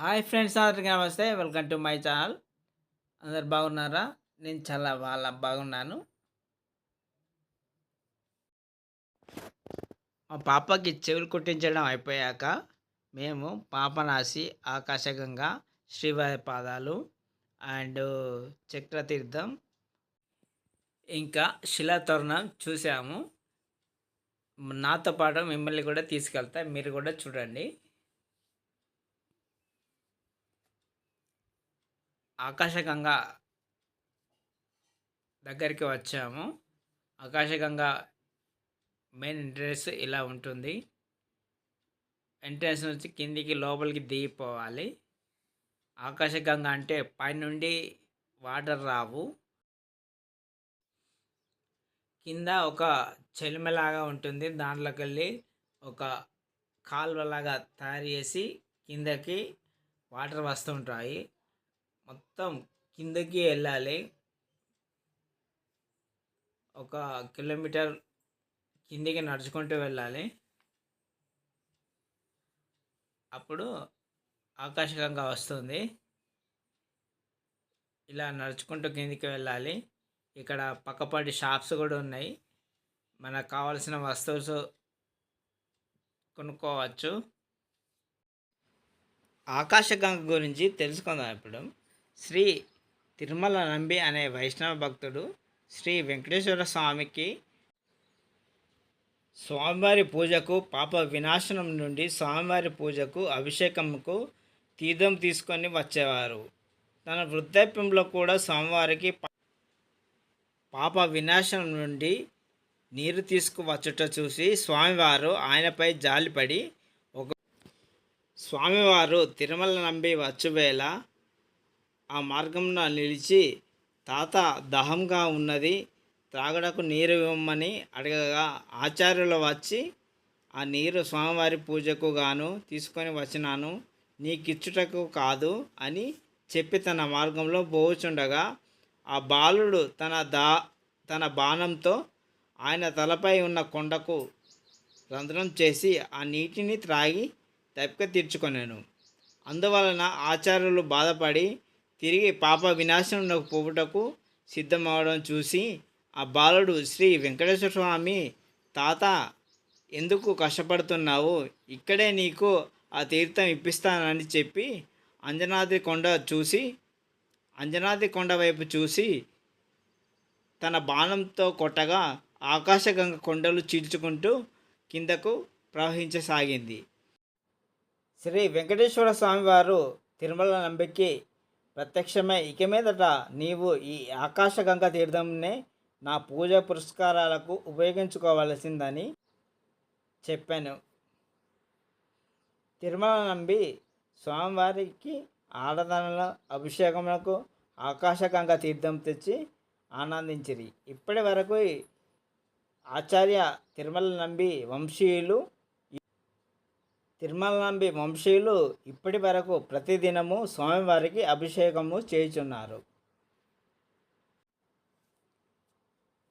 Hi friends, అందరికీ నమస్తే. Welcome to my channel. అందరు బాగున్నారా? నేను చాలా బాగున్నాను. మా పాపకి చెవులు కుట్టించడం అయిపోయాక మేము పాపనాశి, ఆకాశగంగా, శ్రీవారి పాదాలు అండ్ చక్రతీర్థం ఇంకా శిలాతోరణం చూసాము. నాతో పాటు మిమ్మల్ని కూడా తీసుకెళ్తా, మీరు కూడా చూడండి. ఆకాశగంగా దగ్గరికి వచ్చాము. ఆకాశగంగా మెయిన్ ఎంట్రన్స్ ఇలా ఉంటుంది. ఎంట్రన్స్ నుంచి కిందికి లోపలికి దిగిపోవాలి. ఆకాశగంగా అంటే పైనుండి వాటర్ రావు, కింద ఒక చెలిమలాగా ఉంటుంది. దాంట్లోకి వెళ్ళి ఒక కాలువలాగా తయారు చేసి కిందకి వాటర్ వస్తుంటాయి. మొత్తం కిందకి వెళ్ళాలి. ఒక కిలోమీటర్ కిందికి నడుచుకుంటూ వెళ్ళాలి. అప్పుడు ఆకాశగంగా వస్తుంది. ఇలా నడుచుకుంటూ కిందికి వెళ్ళాలి. ఇక్కడ పక్కపాటి షాప్స్ కూడా ఉన్నాయి. మనకు కావాల్సిన వస్తువులు కొనుక్కోవచ్చు. ఆకాశగంగ గురించి తెలుసుకుందాం ఇప్పుడు. శ్రీ తిరుమల నంబి అనే వైష్ణవ భక్తుడు శ్రీ వెంకటేశ్వర స్వామికి స్వామివారి పూజకు, పాప వినాశనం నుండి స్వామివారి పూజకు, అభిషేకంకు తీర్థం తీసుకొని వచ్చేవారు. తన వృద్ధాప్యంలో కూడా స్వామివారికి పాప వినాశనం నుండి నీరు తీసుకువచ్చుట చూసి స్వామివారు ఆయనపై జాలిపడి స్వామివారు తిరుమల నంబి వచ్చువేళ ఆ మార్గంలో నిలిచి, తాత దాహంగా ఉన్నది, త్రాగడకు నీరు ఇవ్వమని అడగగా ఆచార్యులు వచ్చి, ఆ నీరు స్వామివారి పూజకు గాను తీసుకొని వచ్చినాను, నీకిచ్చుటకు కాదు అని చెప్పి తన మార్గంలో పోవుచుండగా ఆ బాలుడు తన బాణంతో ఆయన తలపై ఉన్న కొండకు రంధ్రం చేసి ఆ నీటిని త్రాగి దప్పిక తీర్చుకొనెను. అందువలన ఆచార్యులు బాధపడి తిరిగి పాప వినాశనంలోకి పోవుటకు సిద్ధమవడం చూసి ఆ బాలుడు, శ్రీ వెంకటేశ్వర స్వామి, తాత ఎందుకు కష్టపడుతున్నావు, ఇక్కడే నీకు ఆ తీర్థం ఇప్పిస్తానని చెప్పి అంజనాద్రి కొండ వైపు చూసి తన బాణంతో కొట్టగా ఆకాశగంగ కొండలు చీల్చుకుంటూ కిందకు ప్రవహించసాగింది. శ్రీ వెంకటేశ్వర స్వామివారు తిరుమల నంబికి ప్రత్యక్షమై, ఇక మీదట నీవు ఈ ఆకాశగంగ తీర్థంనే నా పూజ పురస్కారాలకు ఉపయోగించుకోవలసిందని చెప్పాను. తిరుమల నంబి స్వామివారికి ఆరాధనల అభిషేకములకు ఆకాశగంగ తీర్థం తెచ్చి ఆనందించిరి. ఇప్పటి వరకు ఆచార్య తిరుమల నంబి వంశీయులు ఇప్పటి వరకు ప్రతిదినము స్వామివారికి అభిషేకము చేయుచున్నారు.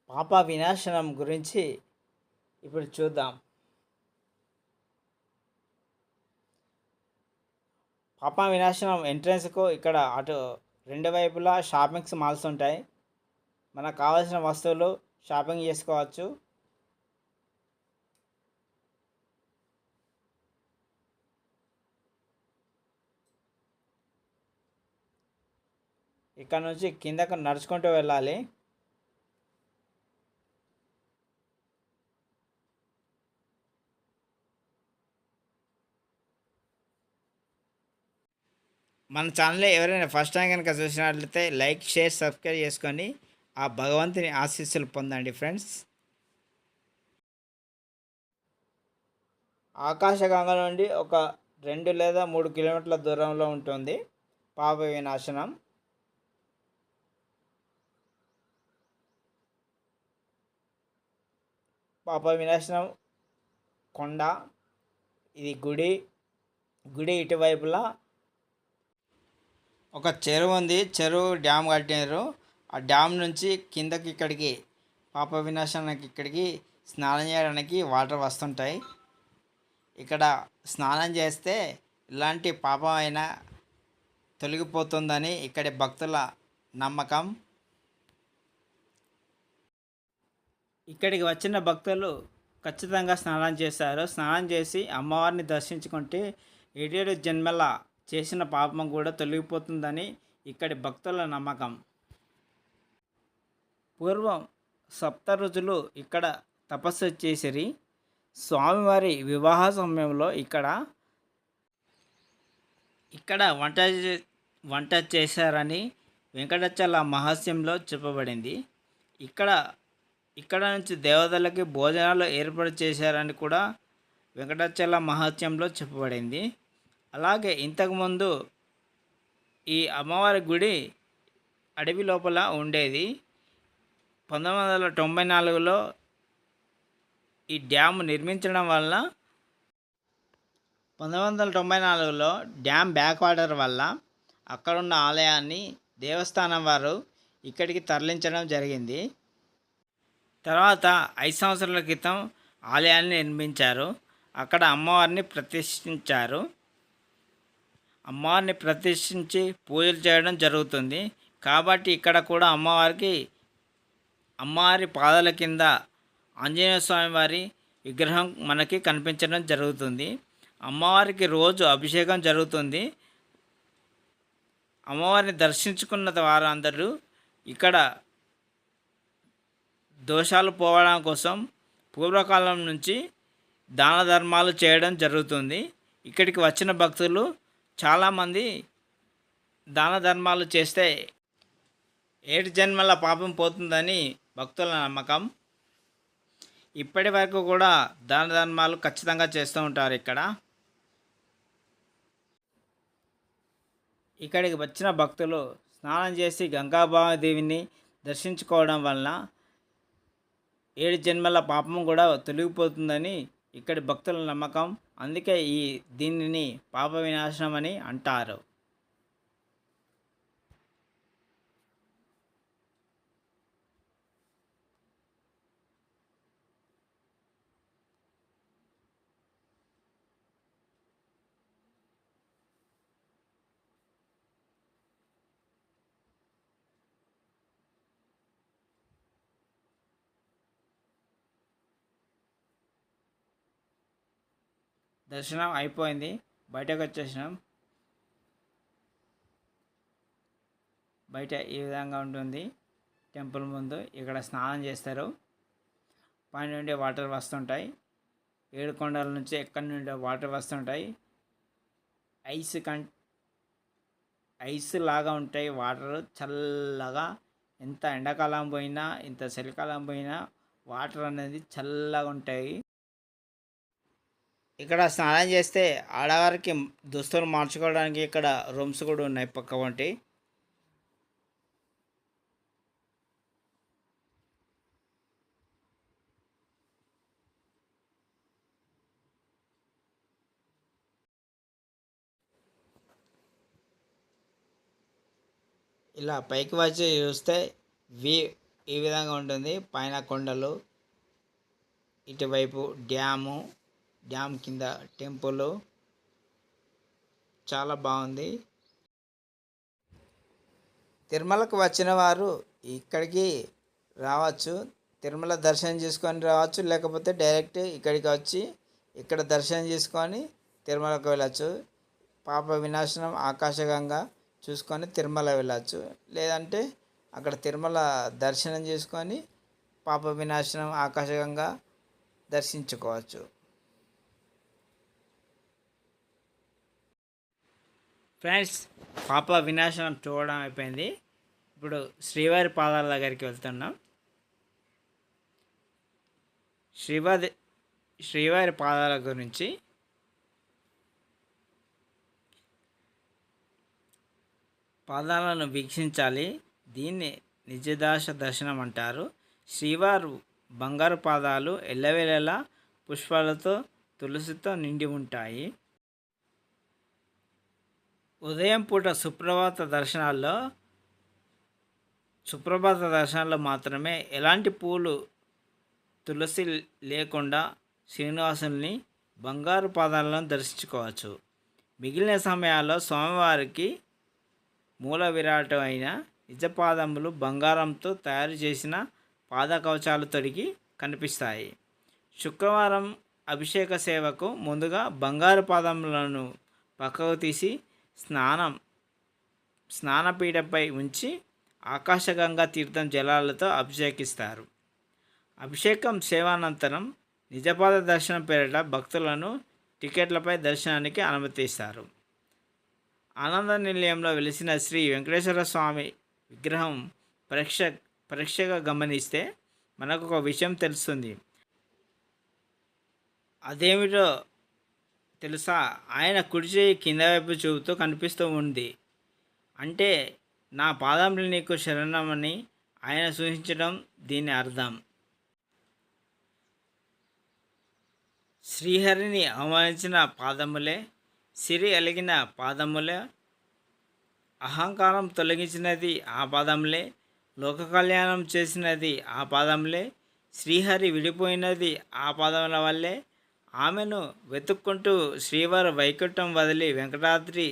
పాప వినాశనం గురించి ఇప్పుడు చూద్దాం. పాప వినాశనం ఎంట్రన్స్కు ఇక్కడ అటు రెండు వైపులా షాపింగ్స్ మాల్స్ ఉంటాయి. మనకు కావాల్సిన వస్తువులు షాపింగ్ చేసుకోవచ్చు. ఇక్కడ నుంచి కిందకు నడుచుకుంటూ వెళ్ళాలి. మన ఛానల్ ఎవరైనా ఫస్ట్ టైం కనుక చూసినట్లయితే లైక్, షేర్, సబ్స్క్రైబ్ చేసుకొని ఆ భగవంతుని ఆశీస్సులు పొందండి ఫ్రెండ్స్. ఆకాశగంగ నుండి ఒక 2 లేదా 3 కిలోమీటర్ల దూరంలో ఉంటుంది పాప వినాశనం. పాప వినాశనం కొండ, ఇది గుడి ఇటువైపులా ఒక చెరువు ఉంది. చెరువు డ్యామ్ కట్టినారు. ఆ డ్యామ్ నుంచి కిందకి ఇక్కడికి పాప వినాశనానికి ఇక్కడికి స్నానం చేయడానికి వాటర్ వస్తుంటాయి. ఇక్కడ స్నానం చేస్తే ఎలాంటి పాపం అయినా తొలగిపోతుందని ఇక్కడి భక్తుల నమ్మకం. ఇక్కడికి వచ్చిన భక్తులు ఖచ్చితంగా స్నానం చేస్తారు. స్నానం చేసి అమ్మవారిని దర్శించుకుంటే 7 జన్మల చేసిన పాపం కూడా తొలగిపోతుందని ఇక్కడి భక్తుల నమ్మకం. పూర్వం 7 రోజులు ఇక్కడ తపస్సు చేసిరి. స్వామివారి వివాహ సమయంలో ఇక్కడ వంట చేశారని వెంకటాచల మహత్యంలో చెప్పబడింది. ఇక్కడ నుంచి దేవతలకి భోజనాలు ఏర్పాటు చేశారని కూడా వెంకటాచల మహత్యంలో చెప్పబడింది. అలాగే ఇంతకుముందు ఈ అమ్మవారి గుడి అడవి లోపల ఉండేది. 1994లో ఈ డ్యామ్ నిర్మించడం వల్ల 1994లో డ్యామ్ బ్యాక్ వాటర్ వల్ల అక్కడున్న ఆలయాన్ని దేవస్థానం వారు ఇక్కడికి తరలించడం జరిగింది. తర్వాత 5 సంవత్సరాల క్రితం ఆలయాన్ని నిర్మించారు. అక్కడ అమ్మవారిని ప్రతిష్ఠించారు. అమ్మవారిని ప్రతిష్ఠించి పూజలు చేయడం జరుగుతుంది. కాబట్టి ఇక్కడ కూడా అమ్మవారి పాదాల కింద ఆంజనేయ స్వామి వారి విగ్రహం మనకి కనిపించడం జరుగుతుంది. అమ్మవారికి రోజు అభిషేకం జరుగుతుంది. అమ్మవారిని దర్శించుకున్న వారందరూ ఇక్కడ దోషాలు పోవడం కోసం పూర్వకాలం నుంచి దాన ధర్మాలు చేయడం జరుగుతుంది. ఇక్కడికి వచ్చిన భక్తులు చాలామంది దాన ధర్మాలు చేస్తే 7 జన్మల పాపం పోతుందని భక్తుల నమ్మకం. ఇప్పటి వరకు కూడా దాన ధర్మాలు ఖచ్చితంగా చేస్తూ ఉంటారు. ఇక్కడికి వచ్చిన భక్తులు స్నానం చేసి గంగాభాదేవిని దర్శించుకోవడం వలన 7 జన్మల పాపం కూడా తొలగిపోతుందని ఇక్కడి భక్తుల నమ్మకం. అందుకే దీనిని పాప వినాశనం అని అంటారు. దర్శనం అయిపోయింది. బయటకు వచ్చేసినాం. బయట ఈ విధంగా ఉంటుంది టెంపుల్ ముందు. ఇక్కడ స్నానం చేస్తారు. పైన నుండి వాటర్ వస్తుంటాయి. 7 కొండల నుంచి ఎక్కడి నుండి వాటర్ వస్తుంటాయి. ఐస్ లాగా ఉంటాయి వాటర్, చల్లగా. ఎంత ఎండాకాలం పోయినా ఇంత చలికాలం పోయినా వాటర్ అనేది చల్లగా ఉంటాయి. ఇక్కడ స్నానం చేస్తే ఆడవారికి దుస్తులు మార్చుకోవడానికి ఇక్కడ రూమ్స్ కూడా ఉన్నాయి పక్క వంటి. ఇలా పైకి వచ్చి చూస్తే ఈ విధంగా ఉంటుంది. పైన కొండలు, ఇటువైపు డ్యామ్ కింద టెంపుల్ చాలా బాగుంది. తిరుమలకు వచ్చిన వారు ఇక్కడికి రావచ్చు. తిరుమల దర్శనం చేసుకొని రావచ్చు. లేకపోతే డైరెక్ట్ ఇక్కడికి వచ్చి ఇక్కడ దర్శనం చేసుకొని తిరుమలకు వెళ్ళచ్చు. పాప వినాశనం ఆకాశగంగా చూసుకొని తిరుమల వెళ్ళచ్చు. లేదంటే అక్కడ తిరుమల దర్శనం చేసుకొని పాప వినాశనం ఆకాశగంగా దర్శించుకోవచ్చు. ఫ్రెండ్స్, పాప వినాశనం చూడడం అయిపోయింది. ఇప్పుడు శ్రీవారి పాదాల దగ్గరికి వెళ్తున్నాం. శ్రీవారి పాదాల గురించి పాదాలను వీక్షించాలి. దీన్ని నిజదాశ దర్శనం అంటారు. శ్రీవారు బంగారు పాదాలు ఎల్లవేళలా పుష్పాలతో తులసితో నిండి ఉంటాయి. ఉదయం పూట సుప్రభాత దర్శనాల్లో మాత్రమే ఎలాంటి పూలు తులసి లేకుండా శ్రీనివాసుని బంగారు పాదాలను దర్శించుకోవచ్చు. మిగిలిన సమయాల్లో స్వామివారికి మూల విరాటం అయిన నిజపాదములు బంగారంతో తయారు చేసిన పాదకవచాలు తొడిగి కనిపిస్తాయి. శుక్రవారం అభిషేక సేవకు ముందుగా బంగారు పాదములను పక్కకు తీసి స్నానపీఠపై ఉంచి ఆకాశగంగా తీర్థం జలాలతో అభిషేకిస్తారు. అభిషేకం సేవానంతరం నిజపాద దర్శనం పేరిట భక్తులను టికెట్లపై దర్శనానికి అనుమతిస్తారు. ఆనంద నిలయంలో వెలిసిన శ్రీ వెంకటేశ్వర స్వామి విగ్రహం పరీక్షగా గమనిస్తే మనకు ఒక విషయం తెలుస్తుంది. అదేమిటో తెలుసా? ఆయన కుడి చేయి కింద వైపు చూపుతూ కనిపిస్తూ ఉంది. అంటే నా పాదములు నీకు శరణమని ఆయన సూచించడం దీని అర్థం. శ్రీహరిని అవమానించిన పాదములే, సిరి అలిగిన పాదములే, అహంకారం తొలగించినది ఆ పాదములే, లోక కళ్యాణం చేసినది ఆ పాదములే, శ్రీహరి విడిపోయినది ఆ పాదముల వల్లే, ఆమెను వెతుక్కుంటూ శ్రీవారు వైకుంఠం వదిలి వెంకటాద్రి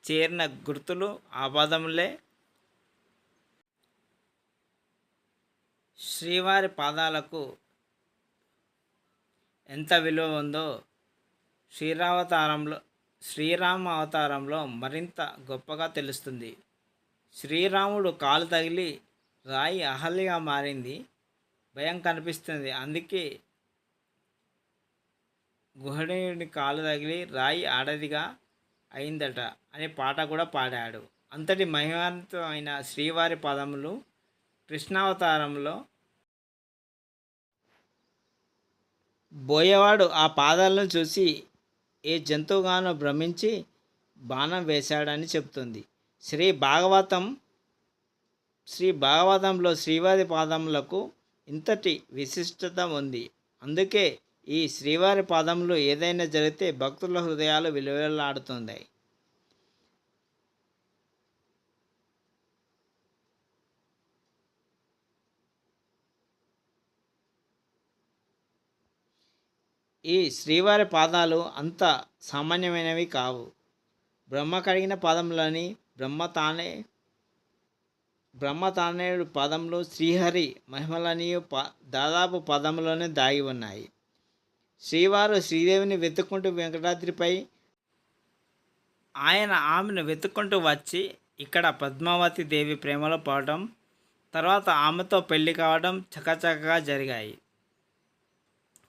చేరిన గుర్తులు ఆ పాదములే. శ్రీవారి పాదాలకు ఎంత విలువ ఉందో శ్రీరామ అవతారంలో మరింత గొప్పగా తెలుస్తుంది. శ్రీరాముడు కాలు తగిలి రాయి అహల్యగా మారింది, భయం కనిపిస్తుంది. అందుకే గుహుడిని కాలు తగిలి రాయి ఆడదిగా అయిందట అనే పాట కూడా పాడాడు. అంతటి మహిమాన్వితమైన శ్రీవారి పాదములు కృష్ణావతారంలో బోయేవాడు ఆ పాదాలను చూసి ఏ జంతువుగానో భ్రమించి బాణం వేశాడని చెబుతుంది. శ్రీ భాగవతంలో శ్రీవారి పాదములకు ఇంతటి విశిష్టత ఉంది. అందుకే ఈ శ్రీవారి పాదములు ఏదైనా జరిగితే భక్తుల హృదయాలు విలువలాడుతున్నాయి. ఈ శ్రీవారి పాదాలు అంత సామాన్యమైనవి కావు. బ్రహ్మ కడిగిన పాదములని బ్రహ్మ తానేడు పాదములు శ్రీహరి మహిమలని దాదాపు పాదములోనే దాగి ఉన్నాయి. శ్రీవారు శ్రీదేవిని వెతుక్కుంటూ వెంకటాద్రిపై ఆమెను వెతుక్కుంటూ వచ్చి ఇక్కడ పద్మావతి దేవి ప్రేమలో పడటం, తర్వాత ఆమెతో పెళ్లి కావడం చకచకగా జరిగాయి.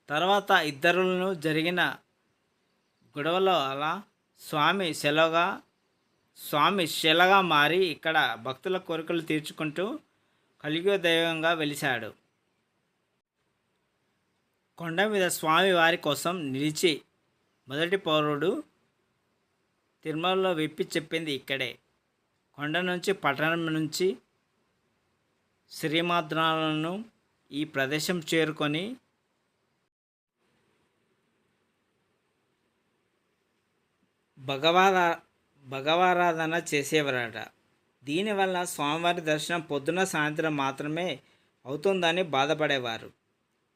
తర్వాత ఇద్దరులను జరిగిన గొడవలో అలా స్వామి శిలగా మారి ఇక్కడ భక్తుల కోరికలు తీర్చుకుంటూ కలియుగ దైవంగా వెలిశాడు. కొండ మీద స్వామి వారి కోసం నిలిచి మొదటి పౌరుడు తిరుమలలో విప్పి చెప్పింది ఇక్కడే. కొండ నుంచి పట్టణం నుంచి శ్రీమాద్రాలను ఈ ప్రదేశం చేరుకొని భగవారాధన చేసేవారట. దీనివల్ల స్వామివారి దర్శనం పొద్దున సాయంత్రం మాత్రమే అవుతుందని బాధపడేవారు.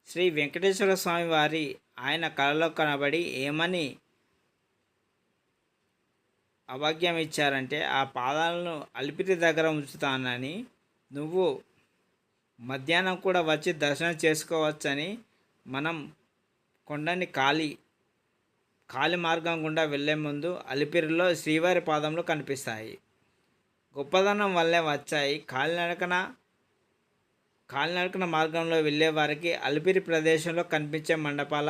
శ్రీ వెంకటేశ్వర స్వామి వారి ఆయన కళలో కనబడి ఏమని అభాగ్యం ఇచ్చారంటే, ఆ పాదాలను అలిపిరి దగ్గర ఉంచుతానని, నువ్వు మధ్యాహ్నం కూడా వచ్చి దర్శనం చేసుకోవచ్చని. మనం కొండని ఖాళీ మార్గం గుండా వెళ్లే ముందు అలిపిరిలో శ్రీవారి పాదములు కనిపిస్తాయి. గొప్పదనం వల్లే వచ్చాయి. కాలినడకన మార్గంలో వెళ్ళే వారికి అలిపిరి ప్రదేశంలో కనిపించే మండపాల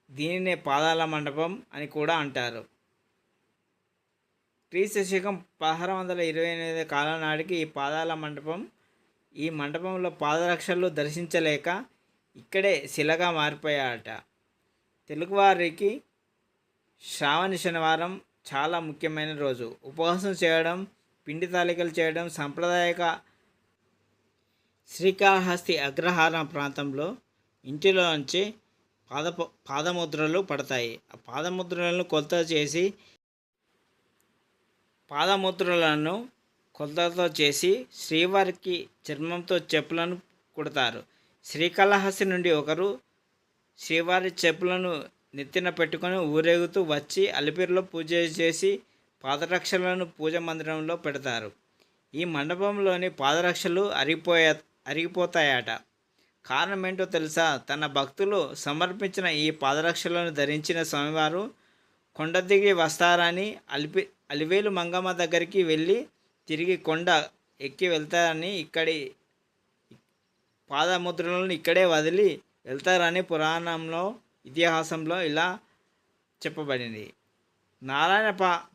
దీనినే పాదాల మండపం అని కూడా అంటారు. క్రీస్తు 1628 కాలం నాటికి ఈ మండపంలో పాదరక్షలు దర్శించలేక ఇక్కడే శిలగా మారిపోయాడట. తెలుగువారికి శ్రావణ శనివారం చాలా ముఖ్యమైన రోజు. ఉపవాసం చేయడం, పిండి తాలికలు చేయడం సాంప్రదాయక. శ్రీకాళహస్తి అగ్రహారం ప్రాంతంలో ఇంటిలోంచి పాదముద్రలు పడతాయి. ఆ పాదముద్రలను కొలతతో చేసి శ్రీవారికి చర్మంతో చెప్పులను కుడతారు. శ్రీకాళహస్తి నుండి ఒకరు శ్రీవారి చెప్పులను నెత్తిన పెట్టుకొని ఊరేగుతూ వచ్చి అలిపిరిలో పూజ చేసి పాదరక్షలను పూజ మందిరంలో పెడతారు. ఈ మండపంలోని పాదరక్షలు అరిగిపోతాయట. కారణం ఏంటో తెలుసా? తన భక్తులు సమర్పించిన ఈ పాదరక్షలను ధరించిన స్వామివారు కొండ దిగి వస్తారని, అలివేలు మంగమ్మ దగ్గరికి వెళ్ళి తిరిగి కొండ ఎక్కి వెళ్తారని, ఇక్కడి పాదముద్రలను ఇక్కడే వదిలి వెళ్తారని పురాణంలో, ఇతిహాసంలో ఇలా చెప్పబడింది. నారాయణ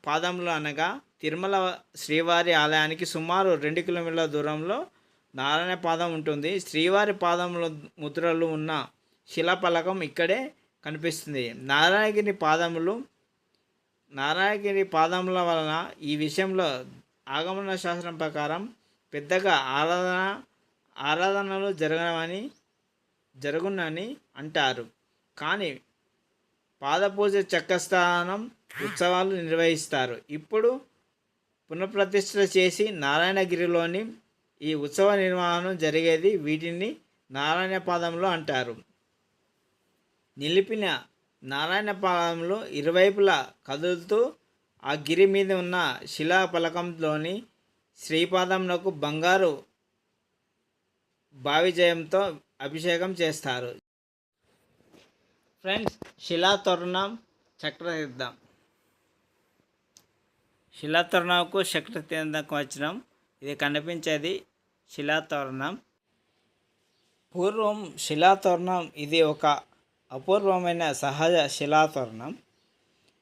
పాదములు అనగా తిరుమల శ్రీవారి ఆలయానికి సుమారు 2 కిలోమీటర్ల దూరంలో నారాయణ పాదం ఉంటుంది. శ్రీవారి పాదముల ముద్రలు ఉన్న శిలాఫలకం ఇక్కడే కనిపిస్తుంది. నారాయణగిరి పాదముల వలన ఈ విషయంలో ఆగమన శాస్త్రం ప్రకారం పెద్దగా ఆరాధనలు జరుగునని అంటారు. కానీ పాదపూజ చక్కస్థానం ఉత్సవాలు నిర్వహిస్తారు. ఇప్పుడు పునఃప్రతిష్ఠ చేసి నారాయణగిరిలోని ఈ ఉత్సవ నిర్వహణ జరిగేది. వీటిని నారాయణ పాదములు అంటారు. నిలిపిన నారాయణ పాదములు ఇరువైపులా కదులుతూ ఆ గిరి మీద ఉన్న శిలాఫలకంలోని శ్రీపాదమునకు బంగారు భావిజయంతో అభిషేకం చేస్తారు. ఫ్రెండ్స్, శిలాతోరణం చక్రతీర్థం. శిలాతోరణంకు చక్రతీర్థంకు వచ్చినాం. ఇది కనిపించేది శిలాతోరణం. పూర్వం శిలాతోరణం ఇది ఒక అపూర్వమైన సహజ శిలాతోరణం.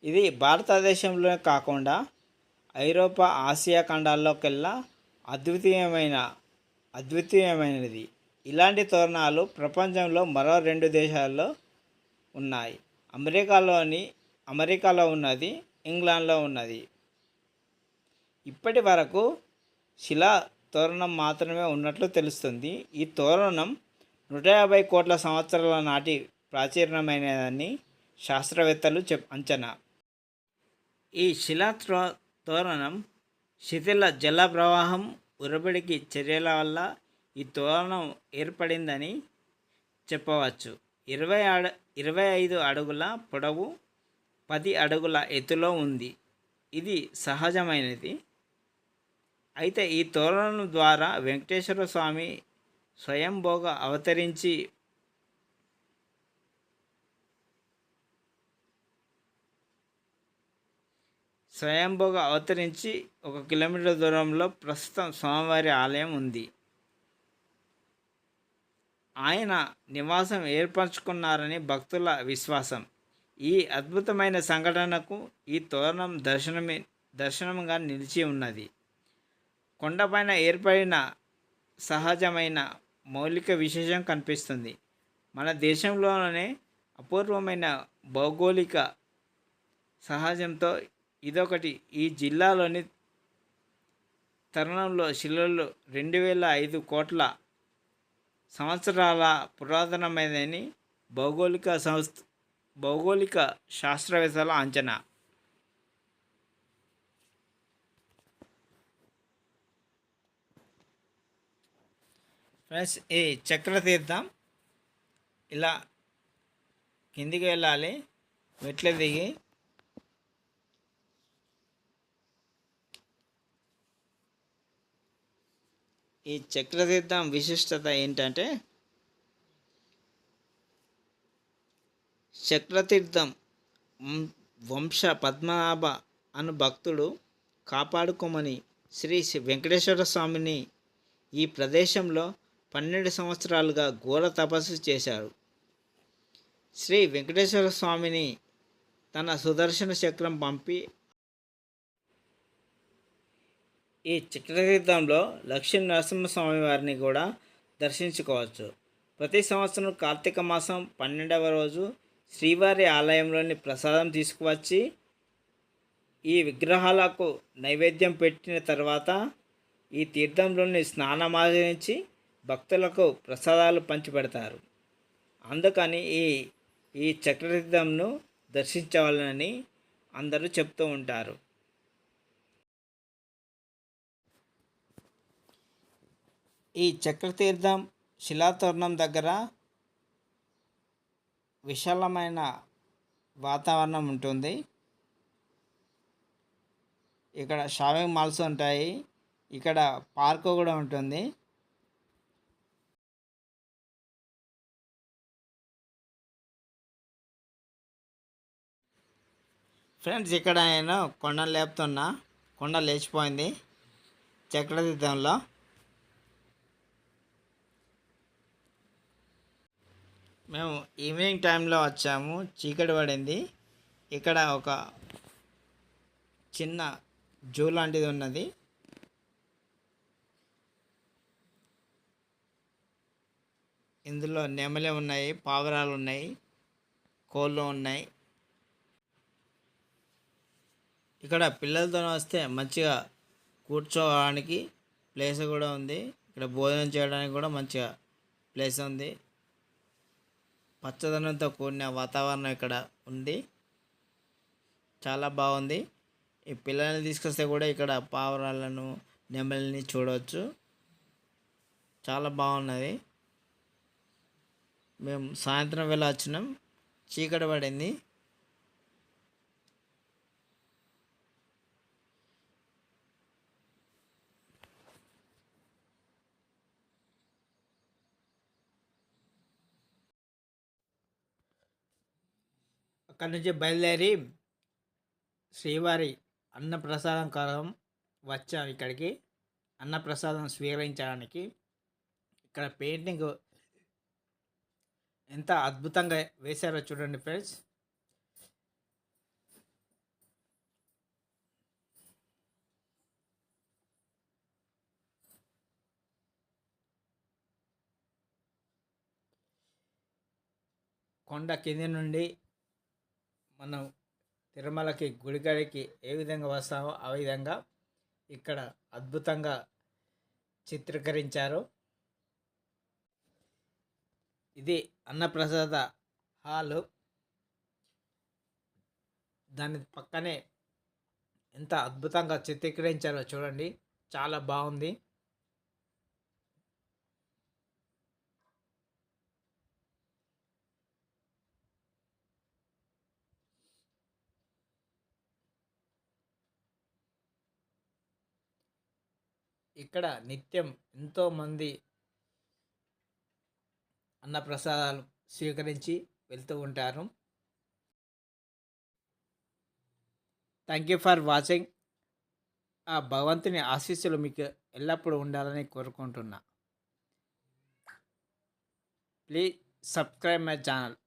ఇది భారతదేశంలో కాకుండా ఐరోపా, ఆసియా ఖండాల్లోకెల్లా అద్వితీయమైనది. ఇలాంటి తోరణాలు ప్రపంచంలో మరో 2 దేశాల్లో ఉన్నాయి. అమెరికాలో ఉన్నది, ఇంగ్లాండ్లో ఉన్నది. ఇప్పటి వరకు శిలా తోరణం మాత్రమే ఉన్నట్లు తెలుస్తుంది. ఈ తోరణం 150 కోట్ల సంవత్సరాల నాటి ప్రాచీనమైనదని శాస్త్రవేత్తలు అంచనా. ఈ శిలా తోరణం శిథిల జల ప్రవాహం, ఉరబడికి చర్యల వల్ల ఈ తోరణం ఏర్పడిందని చెప్పవచ్చు. 25 అడుగుల పొడవు, 10 అడుగుల ఎత్తులో ఉంది. ఇది సహజమైనది. అయితే ఈ తోరణం ద్వారా వెంకటేశ్వర స్వామి స్వయంభోగా అవతరించి స్వయంభోగా అవతరించి 1 కిలోమీటర్ దూరంలో ప్రస్తుతం స్వామివారి ఆలయం ఉంది. ఆయన నివాసం ఏర్పరచుకున్నారని భక్తుల విశ్వాసం. ఈ అద్భుతమైన సంఘటనకు ఈ తోరణం దర్శనంగా నిలిచి ఉన్నది. కొండపైన ఏర్పడిన సహజమైన మౌలిక విశేషం కనిపిస్తుంది. మన దేశంలోనే అపూర్వమైన భౌగోళిక సహజంతో ఇదొకటి. ఈ జిల్లాలోని తరుణంలో శిలలు 2005 కోట్ల సంవత్సరాల పురాతనమైనదని భౌగోళిక శాస్త్రవేత్తల అంచనా. ఫ్రెండ్స్, ఈ చక్రతీర్థం ఇలా కిందికి వెళ్ళాలి. మెట్లు దిగి ఈ చక్రతీర్థం విశిష్టత ఏంటంటే, చక్రతీర్థం వంశ పద్మనాభ అను భక్తుడు కాపాడుకోమని శ్రీ వెంకటేశ్వర స్వామిని ఈ ప్రదేశంలో 12 సంవత్సరాలుగా ఘోర తపస్సు చేశారు. శ్రీ వెంకటేశ్వర స్వామిని తన సుదర్శన చక్రం పంపి ఈ చక్రతీర్థంలో లక్ష్మీ నరసింహస్వామి వారిని కూడా దర్శించుకోవచ్చు. ప్రతి సంవత్సరం కార్తీక మాసం 12వ రోజు శ్రీవారి ఆలయంలోని ప్రసాదం తీసుకువచ్చి ఈ విగ్రహాలకు నైవేద్యం పెట్టిన తర్వాత ఈ తీర్థంలోని స్నానమాచరించి భక్తులకు ప్రసాదాలు పంచిపెడతారు. అందుకని ఈ చక్రతీర్థంను దర్శించవాలని అందరూ చెప్తూ ఉంటారు. ఈ చక్రతీర్థం శిలాతోరణం దగ్గర విశాలమైన వాతావరణం ఉంటుంది. ఇక్కడ షాపింగ్ మాల్స్ ఉంటాయి. ఇక్కడ పార్క్ కూడా ఉంటుంది. ఫ్రెండ్స్, ఇక్కడ నేను కొండను లేపుతున్నా. కొండ లేచిపోయింది చక్రతీర్థంలో. మేము ఈవినింగ్ టైంలో వచ్చాము, చీకటి పడింది. ఇక్కడ ఒక చిన్న జూ లాంటిది ఉన్నది. ఇందులో నెమలి ఉన్నాయి, పావురాలు ఉన్నాయి, కోళ్ళు ఉన్నాయి. ఇక్కడ పిల్లలతో వస్తే మంచిగా కూర్చోవడానికి ప్లేస్ కూడా ఉంది. ఇక్కడ భోజనం చేయడానికి కూడా మంచిగా ప్లేస్ ఉంది. పచ్చదనంతో కూడిన వాతావరణం ఇక్కడ ఉంది. చాలా బాగుంది. ఈ పిల్లల్ని తీసుకొస్తే కూడా ఇక్కడ పావురాలను, నెమలిని చూడవచ్చు. చాలా బాగున్నది. మేము సాయంత్రం వేళ వచ్చినాం, చీకటి పడింది. అక్కడి నుంచి బయలుదేరి శ్రీవారి అన్నప్రసాదం కోసం వచ్చాం. ఇక్కడికి అన్నప్రసాదం స్వీకరించడానికి. ఇక్కడ పెయింటింగ్ ఎంత అద్భుతంగా వేశారో చూడండి ఫ్రెండ్స్. కొండ కింది నుండి మనం తిరుమలకి గుడికాడికి ఏ విధంగా వస్తామో ఆ విధంగా ఇక్కడ అద్భుతంగా చిత్రీకరించారు. ఇది అన్నప్రసాద హాలు. దాని పక్కనే ఎంత అద్భుతంగా చిత్రీకరించారో చూడండి. చాలా బాగుంది. ఇక్కడ నిత్యం ఎంతోమంది అన్నప్రసాదాలు స్వీకరించి వెళ్తూ ఉంటారు. Thank you for watching. ఆ భగవంతుని ఆశీస్సులు మీకు ఎల్లప్పుడూ ఉండాలని కోరుకుంటున్నా. Please subscribe my channel.